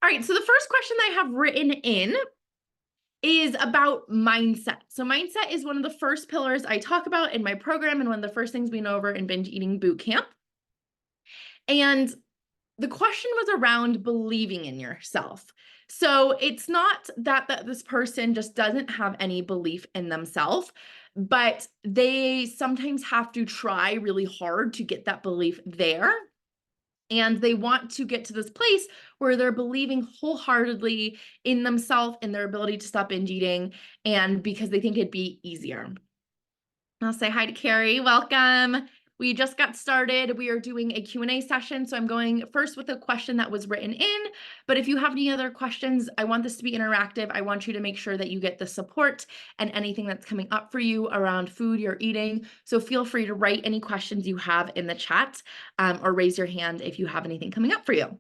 All right, so the first question I have written in is about mindset. So mindset is one of the first pillars I talk about in my program and one of the first things we know over in Binge Eating Boot Camp. And the question was around believing in yourself. So it's not that this person just doesn't have any belief in themselves, but they sometimes have to try really hard to get that belief there. And they want to get to this place where they're believing wholeheartedly in themselves and their ability to stop binge eating, and because they think it'd be easier. I'll say hi to Carrie. Welcome. We just got started. We are doing a Q&A session. So I'm going first with a question that was written in. But if you have any other questions, I want this to be interactive. I want you to make sure that you get the support and anything that's coming up for you around food you're eating. So feel free to write any questions you have in the chat, or raise your hand if you have anything coming up for you.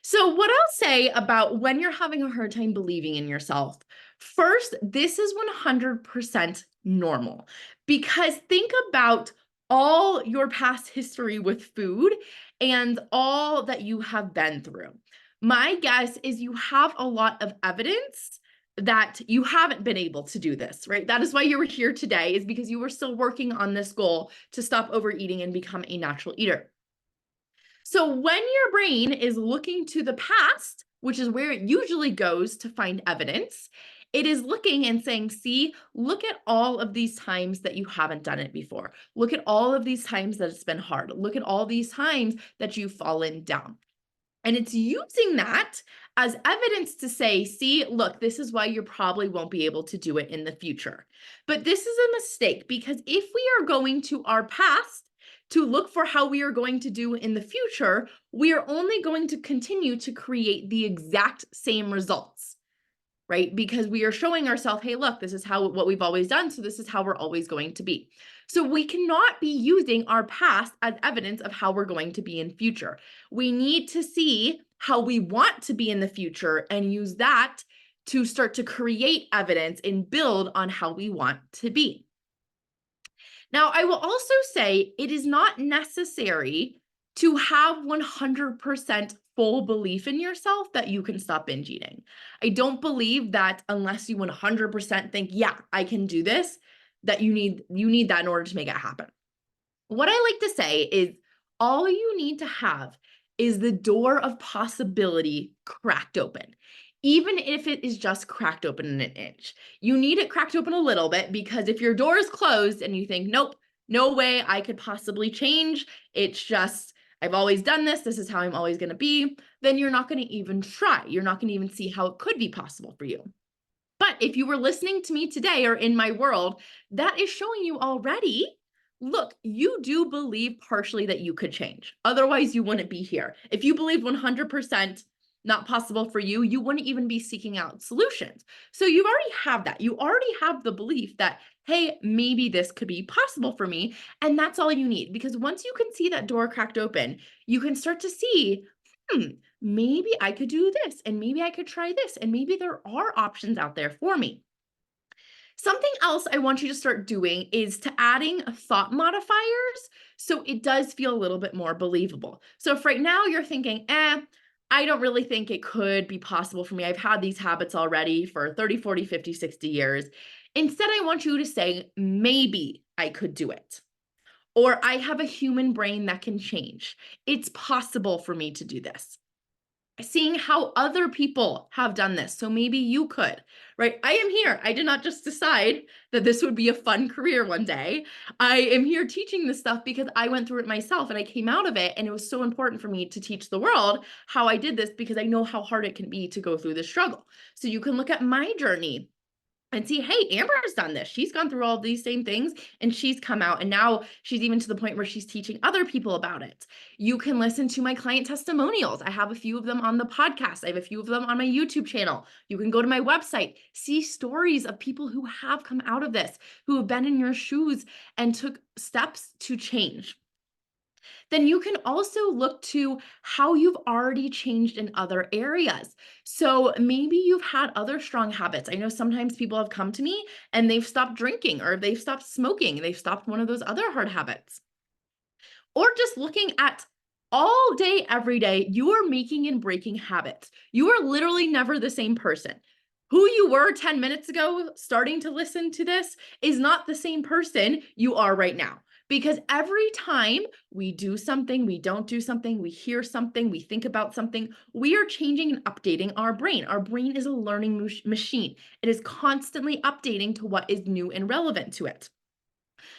So what I'll say about when you're having a hard time believing in yourself, first, this is 100% normal, because think about all your past history with food and all that you have been through. My guess is you have a lot of evidence that you haven't been able to do this, right? That is why you were here today, is because you were still working on this goal to stop overeating and become a natural eater. So when your brain is looking to the past, which is where it usually goes to find evidence, it is looking and saying, see, look at all of these times that you haven't done it before. Look at all of these times that it's been hard. Look at all these times that you've fallen down. And it's using that as evidence to say, see, look, this is why you probably won't be able to do it in the future. But this is a mistake, because if we are going to our past to look for how we are going to do in the future, we are only going to continue to create the exact same results, right? Because we are showing ourselves, hey, look, this is what we've always done, so this is how we're always going to be. So we cannot be using our past as evidence of how we're going to be in future. We need to see how we want to be in the future and use that to start to create evidence and build on how we want to be. Now, I will also say it is not necessary to have 100% full belief in yourself that you can stop binge eating. I don't believe that unless you 100% think, yeah, I can do this, that you need that in order to make it happen. What I like to say is all you need to have is the door of possibility cracked open. Even if it is just cracked open an inch, you need it cracked open a little bit, because if your door is closed and you think, nope, no way I could possibly change, it's just, I've always done this, this is how I'm always going to be, then you're not going to even try. You're not going to even see how it could be possible for you. But if you were listening to me today or in my world, that is showing you already, look, you do believe partially that you could change. Otherwise, you wouldn't be here. If you believed 100% not possible for you, you wouldn't even be seeking out solutions. So you already have that. You already have the belief that, hey, maybe this could be possible for me. And that's all you need. Because once you can see that door cracked open, you can start to see, maybe I could do this, and maybe I could try this, and maybe there are options out there for me. Something else I want you to start doing is to adding thought modifiers so it does feel a little bit more believable. So if right now you're thinking, I don't really think it could be possible for me. I've had these habits already for 30, 40, 50, 60 years. Instead, I want you to say, maybe I could do it. Or I have a human brain that can change. It's possible for me to do this. Seeing how other people have done this. So maybe you could, right? I am here. I did not just decide that this would be a fun career one day. I am here teaching this stuff because I went through it myself and I came out of it. And it was so important for me to teach the world how I did this, because I know how hard it can be to go through this struggle. So you can look at my journey and see, hey, Amber's done this. She's gone through all these same things and she's come out, and now she's even to the point where she's teaching other people about it. You can listen to my client testimonials. I have a few of them on the podcast. I have a few of them on my YouTube channel. You can go to my website, see stories of people who have come out of this, who have been in your shoes and took steps to change. Then you can also look to how you've already changed in other areas. So maybe you've had other strong habits. I know sometimes people have come to me and they've stopped drinking, or they've stopped smoking, they've stopped one of those other hard habits. Or just looking at All day, every day, you are making and breaking habits. You are literally never the same person. Who you were 10 minutes ago, starting to listen to this, is not the same person you are right now. Because every time we do something, we don't do something, we hear something, we think about something, we are changing and updating our brain. Our brain is a learning machine. It is constantly updating to what is new and relevant to it.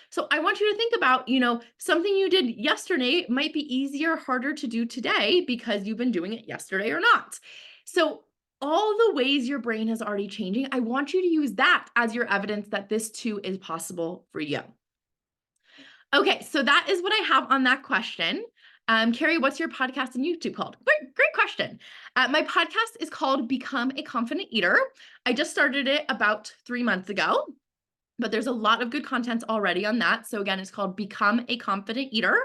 So I want you to think about, something you did yesterday might be easier, harder to do today because you've been doing it yesterday or not. So all the ways your brain is already changing, I want you to use that as your evidence that this too is possible for you. Okay, so that is what I have on that question. Carrie, what's your podcast and YouTube called? Great question. My podcast is called Become a Confident Eater. I just started it about 3 months ago, but there's a lot of good content already on that. So again, it's called Become a Confident Eater.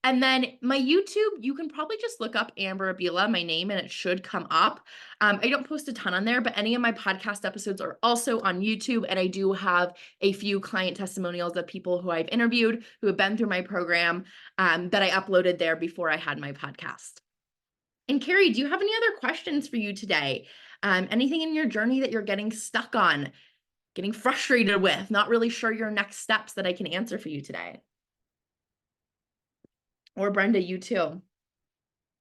And then my YouTube, you can probably just look up Amber Abila, my name, and it should come up. I don't post a ton on there, but any of my podcast episodes are also on YouTube. And I do have a few client testimonials of people who I've interviewed who have been through my program that I uploaded there before I had my podcast. And Carrie, do you have any other questions for you today? Anything in your journey that you're getting stuck on, getting frustrated with, not really sure your next steps that I can answer for you today? Or Brenda, you too.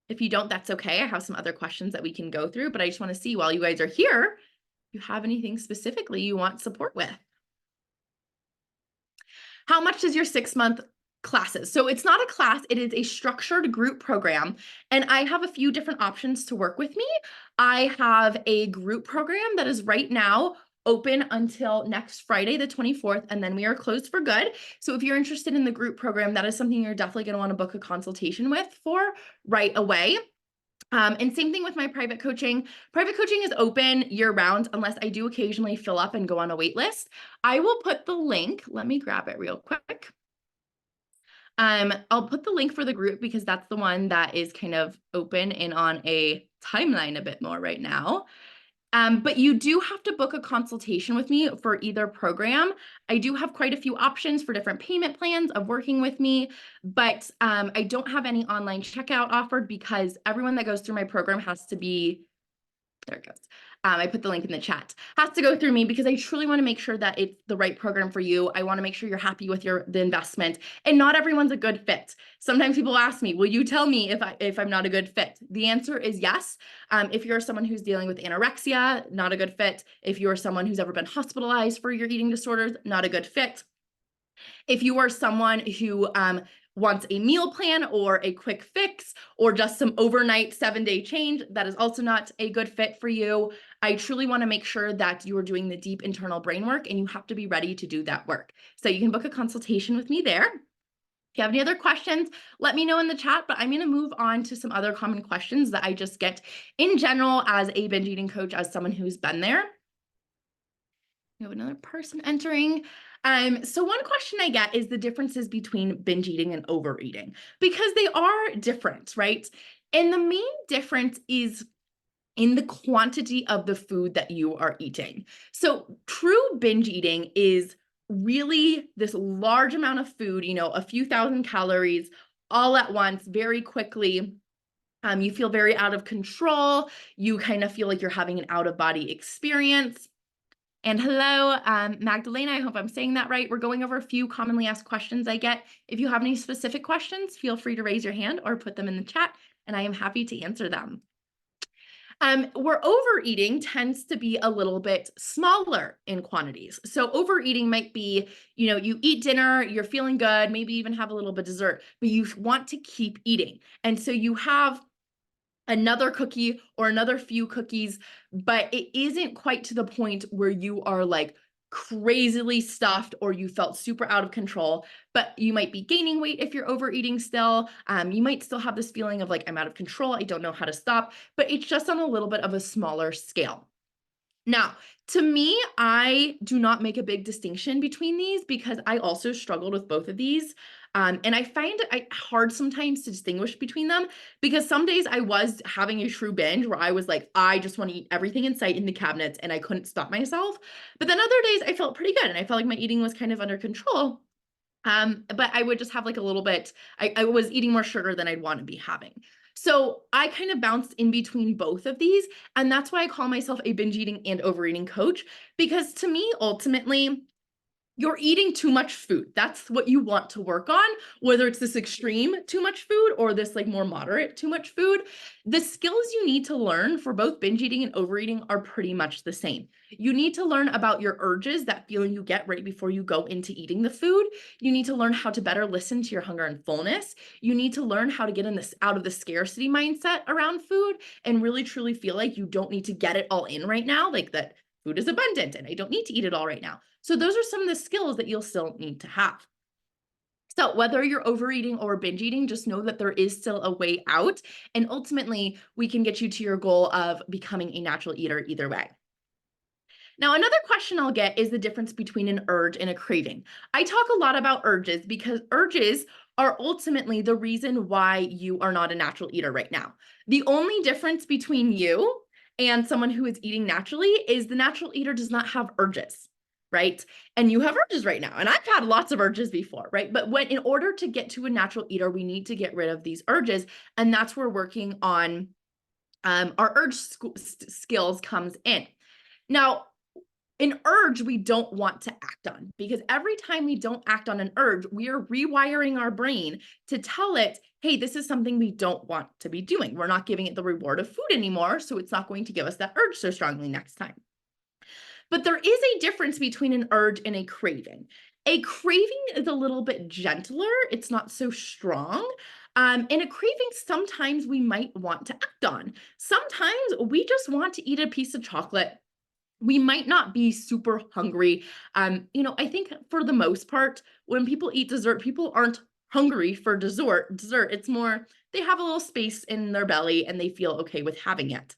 If you don't, that's okay. I have some other questions that we can go through, but I just want to see while you guys are here, if you have anything specifically you want support with. How much does your 6-month classes? So it's not a class, it is a structured group program. And I have a few different options to work with me. I have a group program that is right now open until next Friday, the 24th, and then we are closed for good. So if you're interested in the group program, that is something you're definitely going to want to book a consultation with for right away. And same thing with my private coaching. Private coaching is open year round unless I do occasionally fill up and go on a wait list. I will put the link. Let me grab it real quick. I'll put the link for the group because that's the one that is kind of open and on a timeline a bit more right now. But you do have to book a consultation with me for either program. I do have quite a few options for different payment plans of working with me, but I don't have any online checkout offered because everyone that goes through my program has to be, there it goes. I put the link in the chat, has to go through me because I truly want to make sure that it's the right program for you. I want to make sure you're happy with the investment, and not everyone's a good fit. Sometimes people ask me, will you tell me if I'm not a good fit? The answer is yes. If you're someone who's dealing with anorexia, not a good fit. If you're someone who's ever been hospitalized for your eating disorders, not a good fit. If you are someone who wants a meal plan or a quick fix or just some overnight 7-day change, that is also not a good fit for you. I truly want to make sure that you are doing the deep internal brain work, and you have to be ready to do that work. So you can book a consultation with me there. If you have any other questions, let me know in the chat, but I'm going to move on to some other common questions that I just get in general as a binge eating coach, as someone who's been there. We have another person entering. So one question I get is the differences between binge eating and overeating, because they are different, right? And the main difference is in the quantity of the food that you are eating. So true binge eating is really this large amount of food, a few thousand calories all at once, very quickly. You feel very out of control. You kind of feel like you're having an out-of-body experience. And hello, Magdalena, I hope I'm saying that right. We're going over a few commonly asked questions I get. If you have any specific questions, feel free to raise your hand or put them in the chat, and I am happy to answer them. Where overeating tends to be a little bit smaller in quantities. So overeating might be, you eat dinner, you're feeling good, maybe even have a little bit of dessert, but you want to keep eating. And so you have another cookie or another few cookies, but it isn't quite to the point where you are like crazily stuffed or you felt super out of control, but you might be gaining weight if you're overeating still. You might still have this feeling of like, I'm out of control, I don't know how to stop, but it's just on a little bit of a smaller scale. Now, to me, I do not make a big distinction between these because I also struggled with both of these. And I find it hard sometimes to distinguish between them because some days I was having a true binge where I was like, I just want to eat everything in sight in the cabinets and I couldn't stop myself. But then other days I felt pretty good and I felt like my eating was kind of under control. But I would just have like a little bit, I was eating more sugar than I'd want to be having. So I kind of bounced in between both of these. And that's why I call myself a binge eating and overeating coach, because to me, ultimately, you're eating too much food. That's what you want to work on, whether it's this extreme too much food or this like more moderate too much food. The skills you need to learn for both binge eating and overeating are pretty much the same. You need to learn about your urges, that feeling you get right before you go into eating the food. You need to learn how to better listen to your hunger and fullness. You need to learn how to get in this out of the scarcity mindset around food and really truly feel like you don't need to get it all in right now, like that food is abundant and I don't need to eat it all right now. So those are some of the skills that you'll still need to have. So whether you're overeating or binge eating, just know that there is still a way out. And ultimately, we can get you to your goal of becoming a natural eater either way. Now, another question I'll get is the difference between an urge and a craving. I talk a lot about urges because urges are ultimately the reason why you are not a natural eater right now. The only difference between you and someone who is eating naturally is the natural eater does not have urges, right? And you have urges right now. And I've had lots of urges before, right? But in order to get to a natural eater, we need to get rid of these urges. And that's where working on our skills comes in. Now, an urge we don't want to act on, because every time we don't act on an urge, we are rewiring our brain to tell it, hey, this is something we don't want to be doing. We're not giving it the reward of food anymore, so it's not going to give us that urge so strongly next time. But there is a difference between an urge and a craving. A craving is a little bit gentler, it's not so strong. And a craving, sometimes we might want to act on. Sometimes we just want to eat a piece of chocolate. We might not be super hungry. I think for the most part, when people eat dessert, people aren't hungry for dessert. It's more they have a little space in their belly and they feel okay with having it.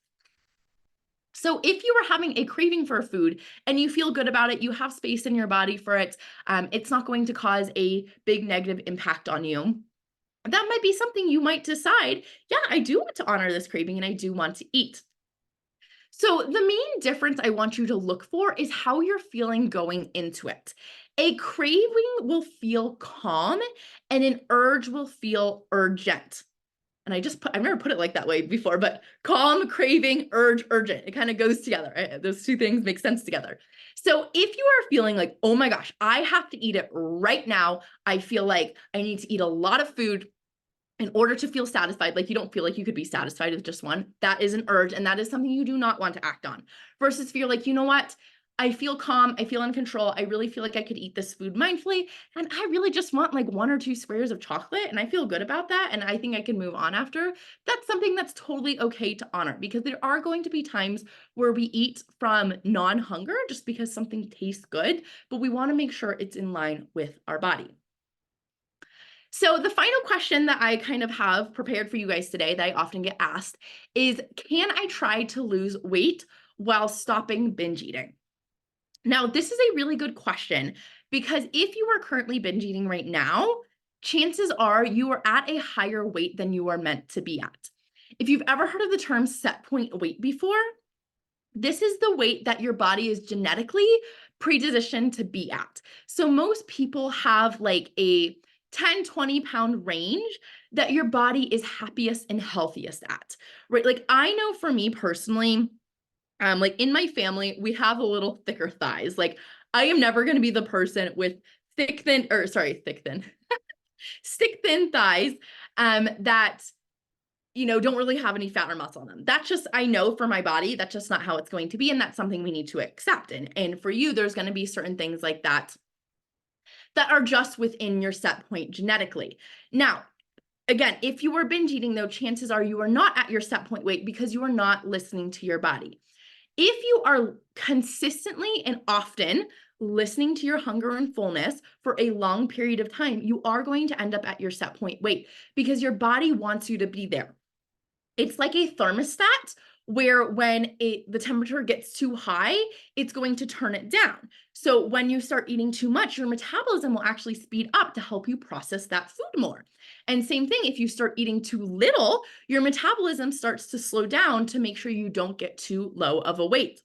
So if you are having a craving for a food and you feel good about it, you have space in your body for it, it's not going to cause a big negative impact on you. That might be something you might decide, yeah, I do want to honor this craving and I do want to eat. So the main difference I want you to look for is how you're feeling going into it. A craving will feel calm and an urge will feel urgent. And I've never put it like that way before, but calm, craving, urge, urgent. It kind of goes together. Right? Those two things make sense together. So if you are feeling like, oh my gosh, I have to eat it right now. I feel like I need to eat a lot of food in order to feel satisfied, like you don't feel like you could be satisfied with just one, that is an urge. And that is something you do not want to act on. Versus if you're like, you know what? I feel calm. I feel in control. I really feel like I could eat this food mindfully. And I really just want like 1 or 2 squares of chocolate. And I feel good about that. And I think I can move on after. That's something that's totally okay to honor, because there are going to be times where we eat from non-hunger just because something tastes good, but we want to make sure it's in line with our body. So the final question that I kind of have prepared for you guys today that I often get asked is, can I try to lose weight while stopping binge eating? Now, this is a really good question, because if you are currently binge eating right now, chances are you are at a higher weight than you are meant to be at. If you've ever heard of the term set point weight before, this is the weight that your body is genetically predispositioned to be at. So most people have like a 10, 20-pound range that your body is happiest and healthiest at, right? Like I know for me personally, like in my family, we have a little thicker thighs. Like I am never going to be the person with thick, stick thin thighs, that don't really have any fat or muscle on them. That's just, I know for my body, that's just not how it's going to be. And that's something we need to accept. And for you, there's going to be certain things like that are just within your set point genetically. Now, again, if you are binge eating though, chances are you are not at your set point weight because you are not listening to your body. If you are consistently and often listening to your hunger and fullness for a long period of time, you are going to end up at your set point weight because your body wants you to be there. It's like a thermostat where when the temperature gets too high, it's going to turn it down. So when you start eating too much, your metabolism will actually speed up to help you process that food more. And same thing, if you start eating too little, your metabolism starts to slow down to make sure you don't get too low of a weight.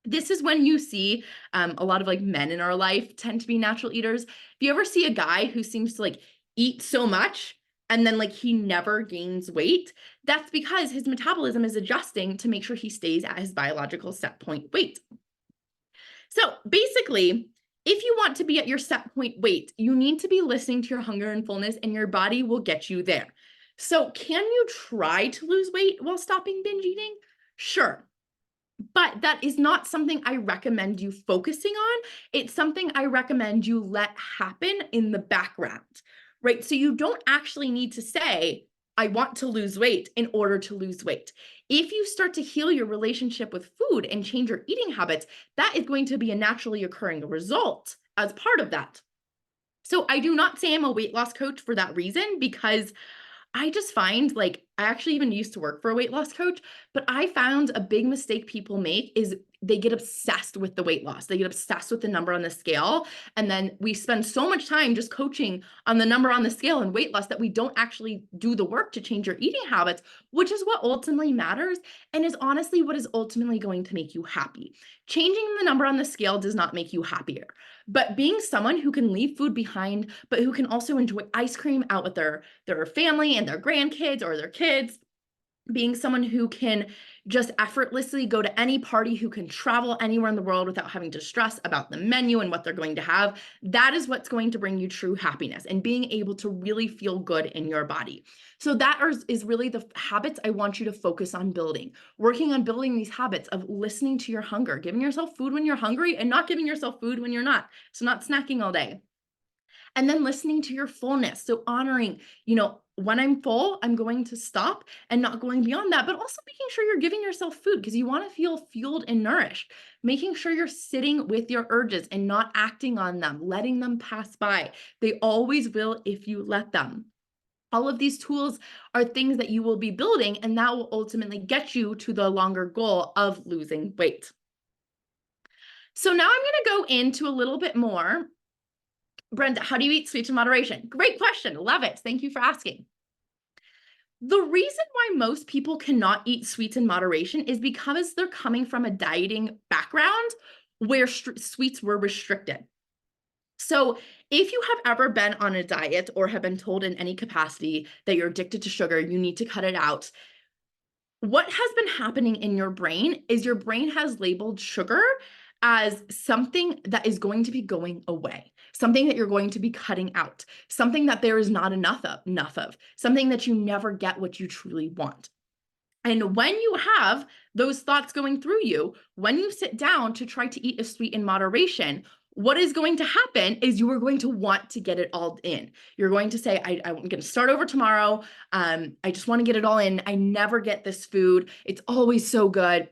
This is when you see a lot of like men in our life tend to be natural eaters. If you ever see a guy who seems to like eat so much and then like he never gains weight, that's because his metabolism is adjusting to make sure he stays at his biological set point weight. So basically, if you want to be at your set point weight, you need to be listening to your hunger and fullness, and your body will get you there. So can you try to lose weight while stopping binge eating? Sure. But that is not something I recommend you focusing on. It's something I recommend you let happen in the background, right? So you don't actually need to say, I want to lose weight in order to lose weight. If you start to heal your relationship with food and change your eating habits, that is going to be a naturally occurring result as part of that. So I do not say I'm a weight loss coach for that reason, because I just find, like, I actually even used to work for a weight loss coach, but I found a big mistake people make is they get obsessed with the weight loss. They get obsessed with the number on the scale. And then we spend so much time just coaching on the number on the scale and weight loss that we don't actually do the work to change your eating habits, which is what ultimately matters and is honestly what is ultimately going to make you happy. Changing the number on the scale does not make you happier. But being someone who can leave food behind, but who can also enjoy ice cream out with their family and their grandkids or their kids, being someone who can just effortlessly go to any party, who can travel anywhere in the world without having to stress about the menu and what they're going to have, that is what's going to bring you true happiness and being able to really feel good in your body. So that is really the habits I want you to focus on building, working on building these habits of listening to your hunger, giving yourself food when you're hungry and not giving yourself food when you're not. So not snacking all day. And then listening to your fullness. So honoring, when I'm full, I'm going to stop and not going beyond that, but also making sure you're giving yourself food because you want to feel fueled and nourished. Making sure you're sitting with your urges and not acting on them, letting them pass by. They always will if you let them. All of these tools are things that you will be building, and that will ultimately get you to the longer goal of losing weight. So now I'm going to go into a little bit more. Brenda, how do you eat sweets in moderation? Great question. Love it. Thank you for asking. The reason why most people cannot eat sweets in moderation is because they're coming from a dieting background where sweets were restricted. So if you have ever been on a diet or have been told in any capacity that you're addicted to sugar, you need to cut it out, what has been happening in your brain is your brain has labeled sugar as something that is going to be going away, something that you're going to be cutting out, something that there is not enough of, something that you never get what you truly want. And when you have those thoughts going through you, when you sit down to try to eat a sweet in moderation, what is going to happen is you are going to want to get it all in. You're going to say, I'm going to start over tomorrow. I just want to get it all in. I never get this food. It's always so good.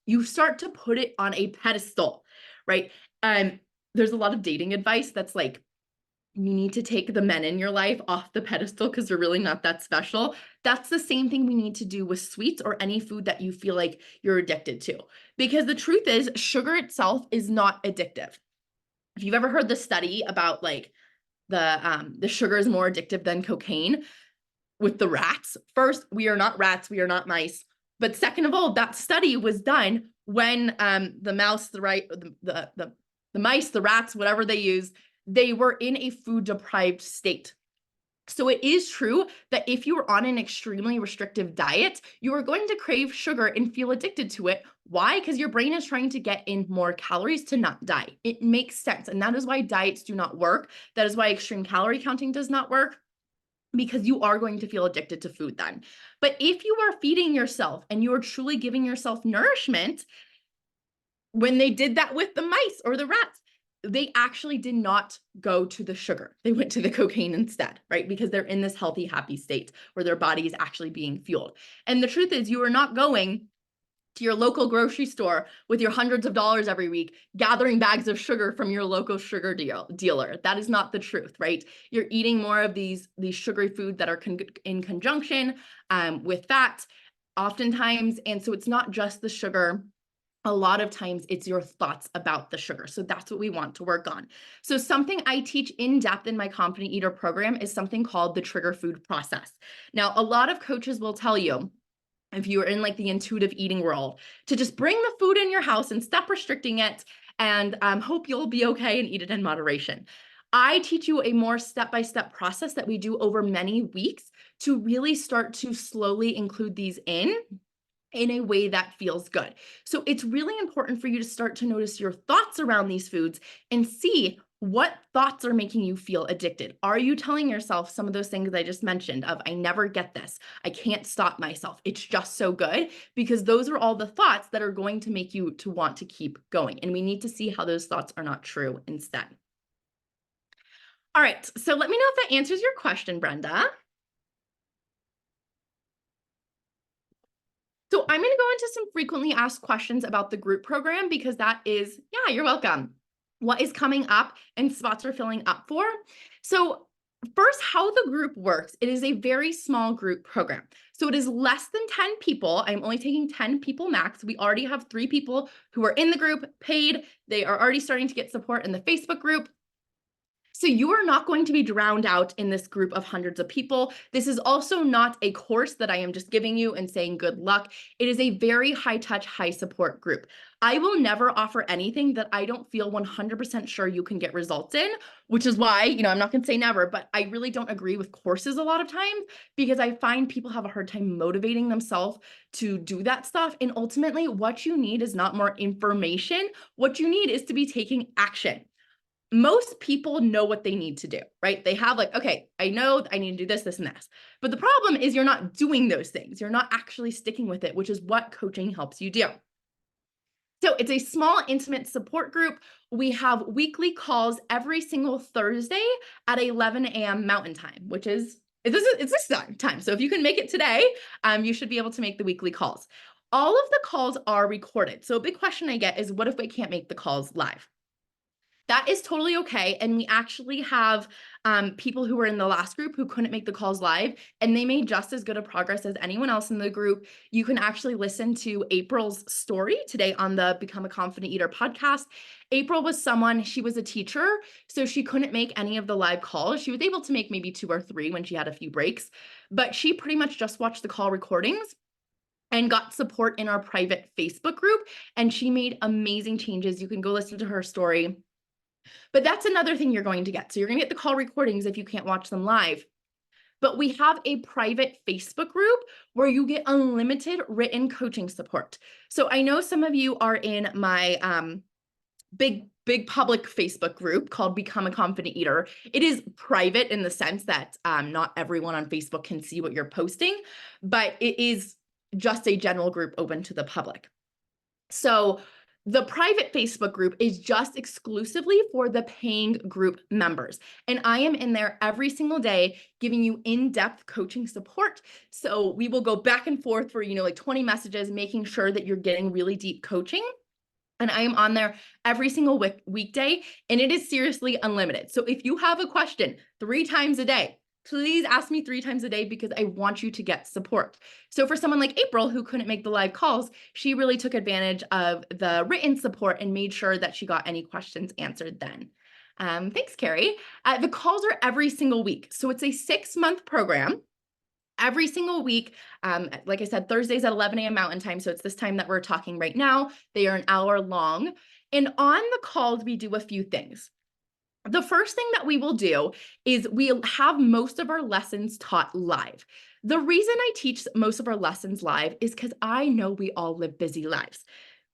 You start to put it on a pedestal, right? There's a lot of dating advice that's like, you need to take the men in your life off the pedestal because they're really not that special. That's the same thing we need to do with sweets or any food that you feel like you're addicted to. Because the truth is, sugar itself is not addictive. If you've ever heard the study about like the sugar is more addictive than cocaine with the rats, first, we are not rats, we are not mice. But second of all, that study was done when the mice, the rats, whatever they use, they were in a food deprived state. So it is true that if you are on an extremely restrictive diet, you are going to crave sugar and feel addicted to it. Why? Because your brain is trying to get in more calories to not die. It makes sense. And that is why diets do not work. That is why extreme calorie counting does not work, because you are going to feel addicted to food then. But if you are feeding yourself and you are truly giving yourself nourishment, when they did that with the mice or the rats, they actually did not go to the sugar. They went to the cocaine instead, right? Because they're in this healthy, happy state where their body is actually being fueled. And the truth is, you are not going to your local grocery store with your hundreds of dollars every week, gathering bags of sugar from your local sugar dealer. That is not the truth, right? You're eating more of these sugary food that are in conjunction with fat oftentimes. And so it's not just the sugar. A lot of times it's your thoughts about the sugar. So that's what we want to work on. So something I teach in depth in my Confident Eater program is something called the trigger food process. Now, a lot of coaches will tell you, if you are in like the intuitive eating world, to just bring the food in your house and stop restricting it, and hope you'll be okay and eat it in moderation. I teach you a more step-by-step process that we do over many weeks to really start to slowly include these in a way that feels good. So it's really important for you to start to notice your thoughts around these foods and see what thoughts are making you feel addicted. Are you telling yourself some of those things I just mentioned of, I never get this, I can't stop myself, it's just so good? Because those are all the thoughts that are going to make you to want to keep going. And we need to see how those thoughts are not true instead. All right, so let me know if that answers your question, Brenda. So I'm going to go into some frequently asked questions about the group program, because that is, yeah, you're welcome, what is coming up and spots are filling up for. So first, how the group works, it is a very small group program. So it is less than 10 people. I'm only taking 10 people max. We already have 3 people who are in the group, paid. They are already starting to get support in the Facebook group. So you are not going to be drowned out in this group of hundreds of people. This is also not a course that I am just giving you and saying good luck. It is a very high touch, high support group. I will never offer anything that I don't feel 100% sure you can get results in, which is why, I'm not going to say never, but I really don't agree with courses a lot of times, because I find people have a hard time motivating themselves to do that stuff. And ultimately, what you need is not more information. What you need is to be taking action. Most people know what they need to do, right? They have like, okay, I know I need to do this, this, and this. But the problem is you're not doing those things. You're not actually sticking with it, which is what coaching helps you do. So it's a small, intimate support group. We have weekly calls every single Thursday at 11 a.m. Mountain Time, which is, it's this time. So if you can make it today, you should be able to make the weekly calls. All of the calls are recorded. So a big question I get is, what if we can't make the calls live? That is totally okay. And we actually have people who were in the last group who couldn't make the calls live, and they made just as good a progress as anyone else in the group. You can actually listen to April's story today on the Become a Confident Eater podcast. April was she was a teacher, so she couldn't make any of the live calls. She was able to make maybe 2 or 3 when she had a few breaks, but she pretty much just watched the call recordings and got support in our private Facebook group. And she made amazing changes. You can go listen to her story. But that's another thing you're going to get. So you're going to get the call recordings if you can't watch them live. But we have a private Facebook group where you get unlimited written coaching support. So I know some of you are in my big public Facebook group called Become a Confident Eater. It is private in the sense that not everyone on Facebook can see what you're posting, but it is just a general group open to the public. So the private Facebook group is just exclusively for the paying group members. And I am in there every single day giving you in-depth coaching support. So we will go back and forth for, like 20 messages, making sure that you're getting really deep coaching. And I am on there every single weekday, and it is seriously unlimited. So if you have a question 3 times a day, please ask me 3 times a day, because I want you to get support. So for someone like April who couldn't make the live calls, she really took advantage of the written support and made sure that she got any questions answered then. Thanks, Carrie. The calls are every single week. So it's a 6-month program. Every single week, like I said, Thursdays at 11 a.m. Mountain Time. So it's this time that we're talking right now. They are an hour long. And on the calls, we do a few things. The first thing that we will do is we'll have most of our lessons taught live. The reason I teach most of our lessons live is because I know we all live busy lives.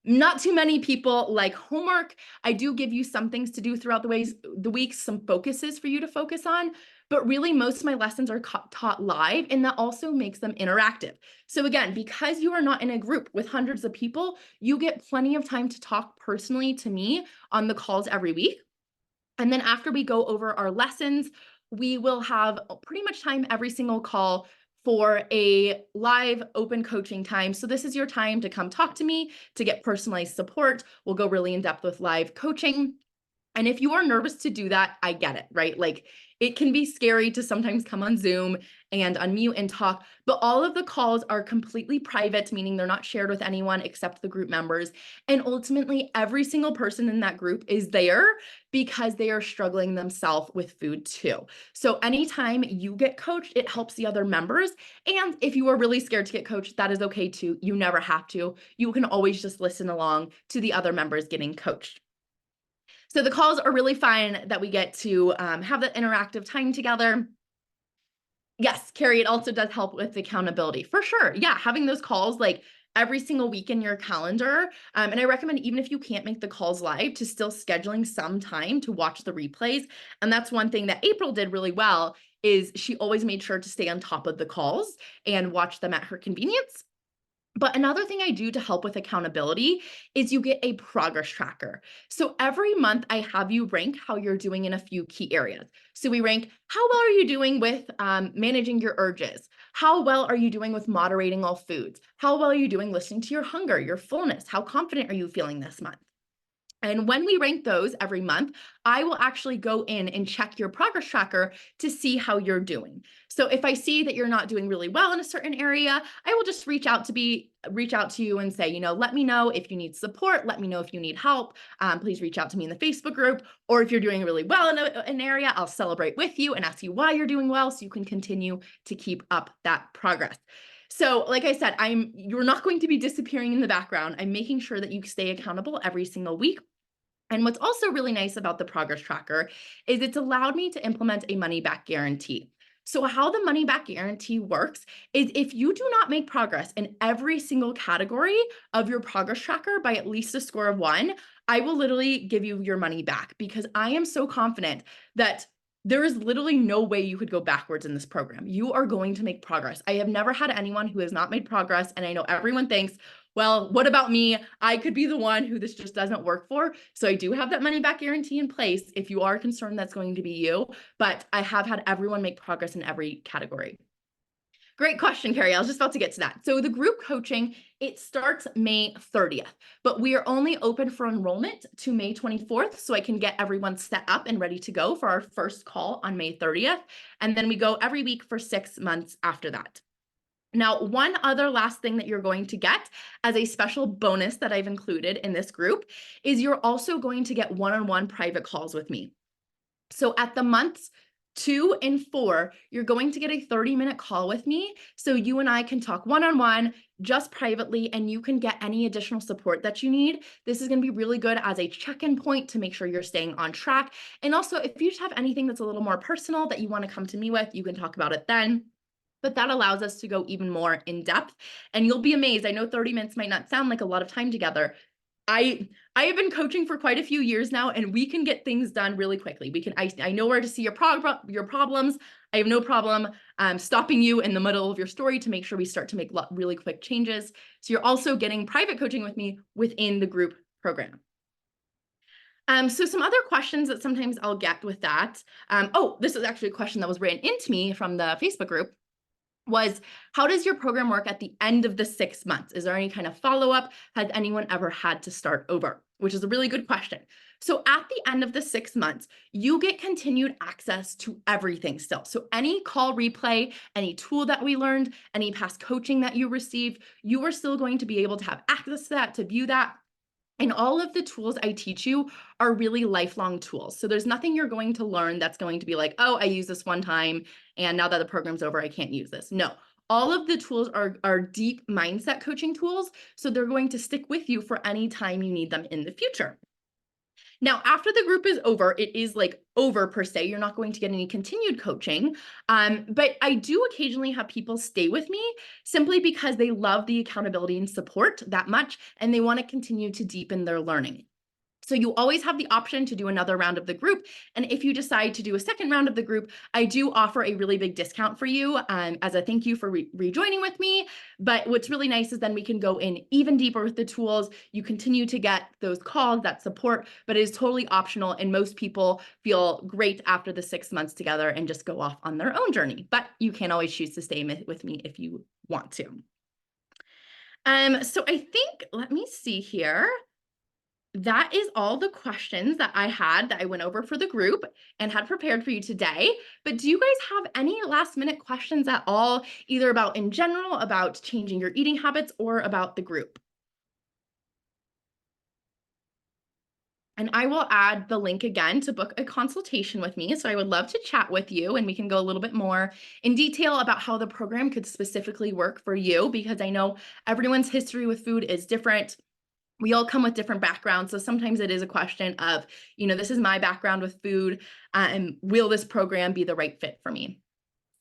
Not too many people like homework. I do give you some things to do throughout the weeks, some focuses for you to focus on, but really most of my lessons are taught live, and that also makes them interactive. So again, because you are not in a group with hundreds of people, you get plenty of time to talk personally to me on the calls every week. And then after we go over our lessons, we will have pretty much time every single call for a live open coaching time. So this is your time to come talk to me, to get personalized support. We'll go really in depth with live coaching. And if you are nervous to do that, I get it, right? Like it can be scary to sometimes come on Zoom and unmute and talk, but all of the calls are completely private, meaning they're not shared with anyone except the group members. And ultimately, every single person in that group is there because they are struggling themselves with food too. So anytime you get coached, it helps the other members. And if you are really scared to get coached, that is okay too. You never have to. You can always just listen along to the other members getting coached. So the calls are really fun that we get to have that interactive time together. Yes, Carrie, it also does help with accountability for sure. Yeah, having those calls like every single week in your calendar. And I recommend, even if you can't make the calls live, to still scheduling some time to watch the replays. And that's one thing that April did really well, is she always made sure to stay on top of the calls and watch them at her convenience. But another thing I do to help with accountability is you get a progress tracker. So every month I have you rank how you're doing in a few key areas. So we rank, how well are you doing with managing your urges? How well are you doing with moderating all foods? How well are you doing listening to your hunger, your fullness? How confident are you feeling this month? And when we rank those every month, I will actually go in and check your progress tracker to see how you're doing. So if I see that you're not doing really well in a certain area, I will just reach out to you and say, let me know if you need support. Let me know if you need help. Please reach out to me in the Facebook group. Or if you're doing really well in an area, I'll celebrate with you and ask you why you're doing well so you can continue to keep up that progress. So like I said, you're not going to be disappearing in the background. I'm making sure that you stay accountable every single week. And what's also really nice about the progress tracker is it's allowed me to implement a money back guarantee. So how the money back guarantee works is if you do not make progress in every single category of your progress tracker by at least a score of 1, I will literally give you your money back, because I am so confident that there is literally no way you could go backwards in this program. You are going to make progress. I have never had anyone who has not made progress. And I know everyone thinks, well, what about me? I could be the one who this just doesn't work for. So I do have that money back guarantee in place if you are concerned that's going to be you, but I have had everyone make progress in every category. Great question, Carrie. I was just about to get to that. So the group coaching, it starts May 30th, but we are only open for enrollment to May 24th. So I can get everyone set up and ready to go for our first call on May 30th. And then we go every week for 6 months after that. Now, one other last thing that you're going to get as a special bonus that I've included in this group is you're also going to get one-on-one private calls with me. So at the months 2 and 4, you're going to get a 30-minute call with me. So you and I can talk one-on-one, just privately, and you can get any additional support that you need. This is going to be really good as a check-in point to make sure you're staying on track. And also, if you just have anything that's a little more personal that you want to come to me with, you can talk about it then. But that allows us to go even more in depth, and you'll be amazed. I know 30 minutes might not sound like a lot of time together. I have been coaching for quite a few years now, and we can get things done really quickly. I know where to see your problems. I have no problem stopping you in the middle of your story to make sure we start to make really quick changes. So you're also getting private coaching with me within the group program. So some other questions that sometimes I'll get with that. This is actually a question that was written into me from the Facebook group. Was, how does your program work at the end of the 6 months? Is there any kind of follow-up? Has anyone ever had to start over? Which is a really good question. So at the end of the 6 months, you get continued access to everything still. So any call replay, any tool that we learned, any past coaching that you received, you are still going to be able to have access to that, to view that. And all of the tools I teach you are really lifelong tools. So there's nothing you're going to learn that's going to be like, oh, I used this one time, and now that the program's over, I can't use this. No, all of the tools are deep mindset coaching tools. So they're going to stick with you for any time you need them in the future. Now, after the group is over, it is like over per se. You're not going to get any continued coaching. But I do occasionally have people stay with me simply because they love the accountability and support that much, and they want to continue to deepen their learning. So you always have the option to do another round of the group. And if you decide to do a second round of the group, I do offer a really big discount for you as a thank you for rejoining with me. But what's really nice is then we can go in even deeper with the tools. You continue to get those calls, that support, but it is totally optional. And most people feel great after the 6 months together and just go off on their own journey. But you can always choose to stay with me if you want to. So I think, let me see here. that is all the questions that I had that I went over for the group and had prepared for you today. But do you guys have any last minute questions at all, either about in general, about changing your eating habits, or about the group? And I will add the link again to book a consultation with me. So I would love to chat with you and we can go a little bit more in detail about how the program could specifically work for you, because I know everyone's history with food is different. We all come with different backgrounds. So sometimes it is a question of, this is my background with food, and will this program be the right fit for me?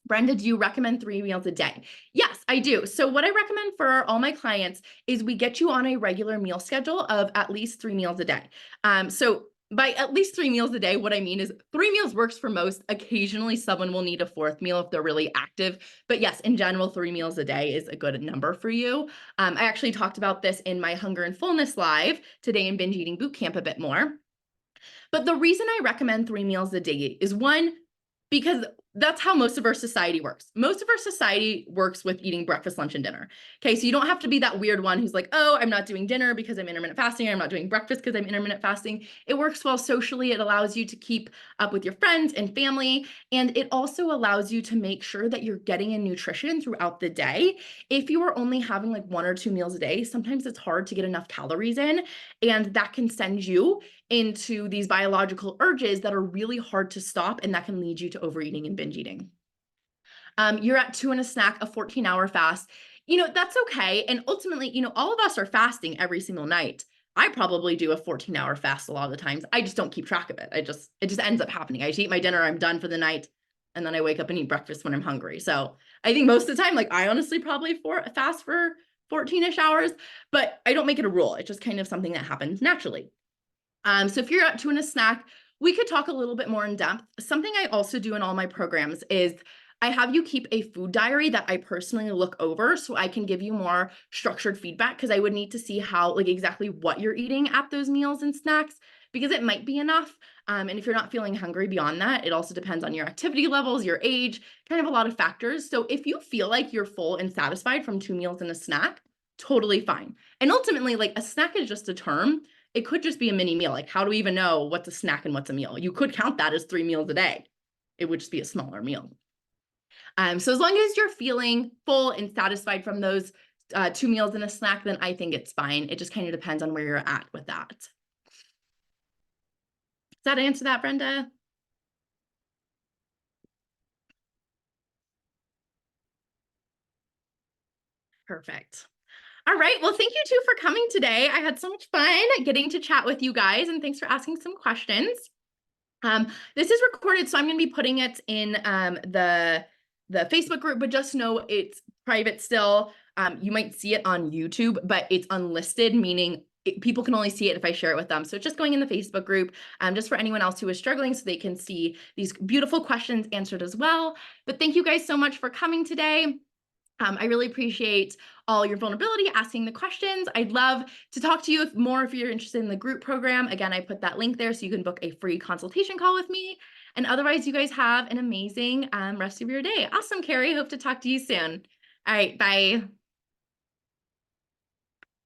Brenda, do you recommend 3 meals a day? Yes, I do. So what I recommend for all my clients is we get you on a regular meal schedule of at least 3 meals a day. So by at least 3 meals a day, what I mean is 3 meals works for most. Occasionally, someone will need a 4th meal if they're really active. But yes, in general, 3 meals a day is a good number for you. I actually talked about this in my Hunger and Fullness Live today in Binge Eating Bootcamp a bit more. But the reason I recommend 3 meals a day is, one, because that's how most of our society works. Most of our society works with eating breakfast, lunch, and dinner. Okay, so you don't have to be that weird one who's like, oh, I'm not doing dinner because I'm intermittent fasting. I'm not doing breakfast because I'm intermittent fasting. It works well socially. It allows you to keep up with your friends and family. And it also allows you to make sure that you're getting in nutrition throughout the day. If you are only having like 1 or 2 meals a day, sometimes it's hard to get enough calories in, and that can send you into these biological urges that are really hard to stop, and that can lead you to overeating and binge eating. You're at 2 and a snack, a 14-hour fast. That's okay. And ultimately, all of us are fasting every single night. I probably do a 14-hour fast a lot of the times. I just don't keep track of it. It just ends up happening. I just eat my dinner, I'm done for the night, and then I wake up and eat breakfast when I'm hungry. So I think most of the time, like, I honestly probably fast for 14-ish hours, but I don't make it a rule. It's just kind of something that happens naturally. So if you're at 2 and a snack, we could talk a little bit more in depth. Something I also do in all my programs is I have you keep a food diary that I personally look over so I can give you more structured feedback, because I would need to see how, like, exactly what you're eating at those meals and snacks, because it might be enough. And if you're not feeling hungry beyond that, it also depends on your activity levels, your age, kind of a lot of factors. So if you feel like you're full and satisfied from 2 meals and a snack, totally fine. And ultimately, like, a snack is just a term. It could just be a mini meal. Like, how do we even know what's a snack and what's a meal? You could count that as 3 meals a day. It would just be a smaller meal. So as long as you're feeling full and satisfied from those 2 meals and a snack, then I think it's fine. It just kind of depends on where you're at with that. Does that answer that, Brenda? Perfect. All right. Well, thank you too for coming today. I had so much fun getting to chat with you guys, and thanks for asking some questions. This is recorded, so I'm going to be putting it in the Facebook group, but just know it's private still. You might see it on YouTube, but it's unlisted, meaning people can only see it if I share it with them. So it's just going in the Facebook group, just for anyone else who is struggling, so they can see these beautiful questions answered as well. But thank you guys so much for coming today. I really appreciate all your vulnerability, asking the questions. I'd love to talk to you more if you're interested in the group program. Again, I put that link there so you can book a free consultation call with me. And otherwise, you guys have an amazing rest of your day. Awesome, Carrie. Hope to talk to you soon. All right, bye.